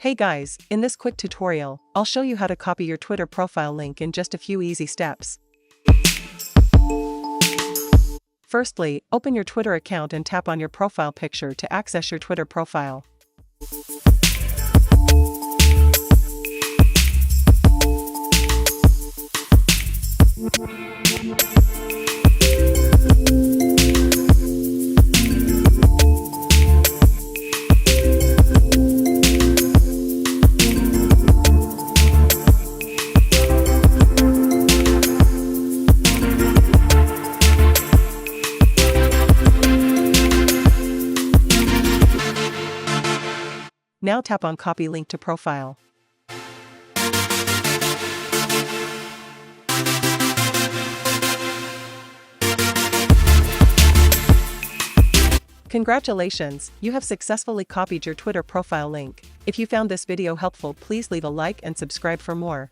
Hey guys, in this quick tutorial, I'll show you how to copy your Twitter profile link in just a few easy steps. Firstly, open your Twitter account and tap on your profile picture to access your Twitter profile. Now tap on Copy Link to Profile. Congratulations, you have successfully copied your Twitter profile link. If you found this video helpful, please leave a like and subscribe for more.